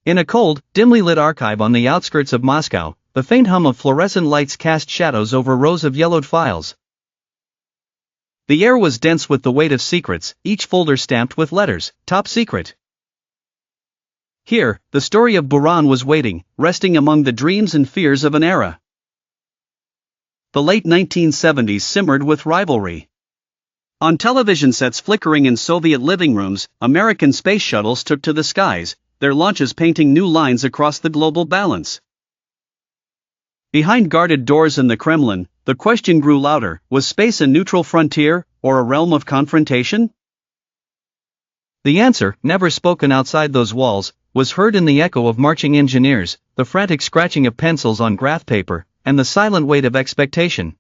In a cold, dimly lit archive on the outskirts of Moscow, the faint hum of fluorescent lights cast shadows over rows of yellowed files. The air was dense with the weight of secrets, each folder stamped with letters, "Top Secret." Here, the story of Buran was waiting, resting among the dreams and fears of an era. The late 1970s simmered with rivalry. On television sets flickering in Soviet living rooms, American space shuttles took to the skies, their launches painting new lines across the global balance. Behind guarded doors in the Kremlin, the question grew louder: was space a neutral frontier, or a realm of confrontation? The answer, never spoken outside those walls, was heard in the echo of marching engineers, the frantic scratching of pencils on graph paper, and the silent weight of expectation.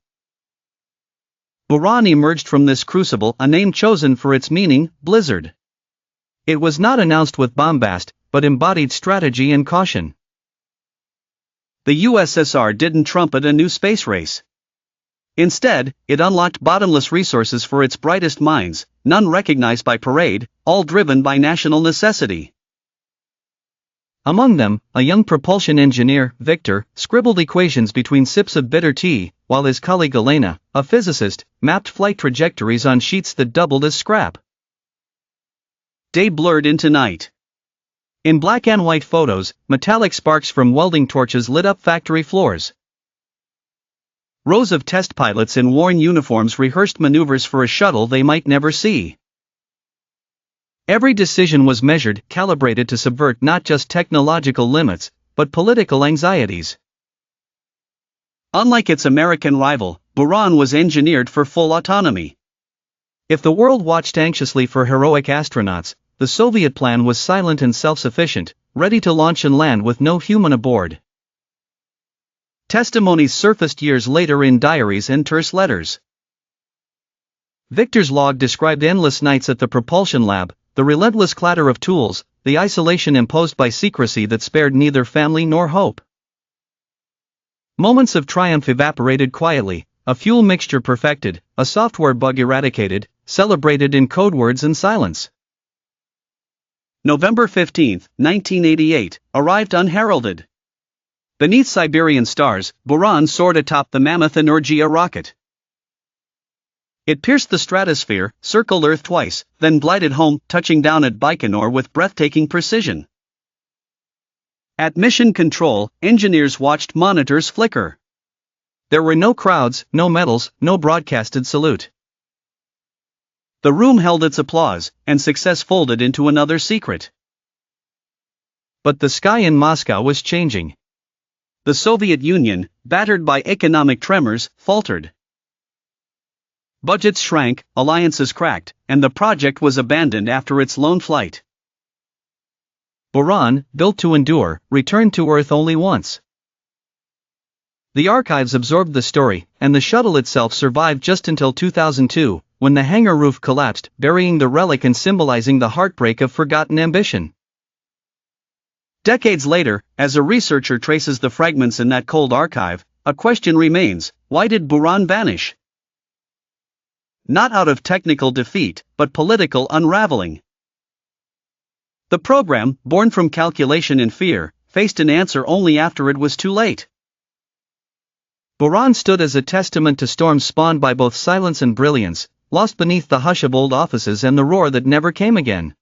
Buran emerged from this crucible, a name chosen for its meaning, blizzard. It was not announced with bombast, but embodied strategy and caution. The USSR didn't trumpet a new space race. Instead, it unlocked bottomless resources for its brightest minds, none recognized by parade, all driven by national necessity. Among them, a young propulsion engineer, Victor, scribbled equations between sips of bitter tea, while his colleague Elena, a physicist, mapped flight trajectories on sheets that doubled as scrap. Day blurred into night. In black and white photos, metallic sparks from welding torches lit up factory floors. Rows of test pilots in worn uniforms rehearsed maneuvers for a shuttle they might never see. Every decision was measured, calibrated to subvert not just technological limits, but political anxieties. Unlike its American rival, Buran was engineered for full autonomy. If the world watched anxiously for heroic astronauts, the Soviet plan was silent and self-sufficient, ready to launch and land with no human aboard. Testimonies surfaced years later in diaries and terse letters. Victor's log described endless nights at the propulsion lab, the relentless clatter of tools, the isolation imposed by secrecy that spared neither family nor hope. Moments of triumph evaporated quietly, a fuel mixture perfected, a software bug eradicated, celebrated in code words and silence. November 15, 1988, arrived unheralded. Beneath Siberian stars, Buran soared atop the mammoth Energia rocket. It pierced the stratosphere, circled Earth twice, then glided home, touching down at Baikonur with breathtaking precision. At mission control, engineers watched monitors flicker. There were no crowds, no medals, no broadcasted salute. The room held its applause, and success folded into another secret. But the sky in Moscow was changing. The Soviet Union, battered by economic tremors, faltered. Budgets shrank, alliances cracked, and the project was abandoned after its lone flight. Buran, built to endure, returned to Earth only once. The archives absorbed the story, and the shuttle itself survived just until 2002, when the hangar roof collapsed, burying the relic and symbolizing the heartbreak of forgotten ambition. Decades later, as a researcher traces the fragments in that cold archive, a question remains: why did Buran vanish? Not out of technical defeat, but political unraveling. The program, born from calculation and fear, faced an answer only after it was too late. Buran stood as a testament to storms spawned by both silence and brilliance, lost beneath the hush of old offices and the roar that never came again.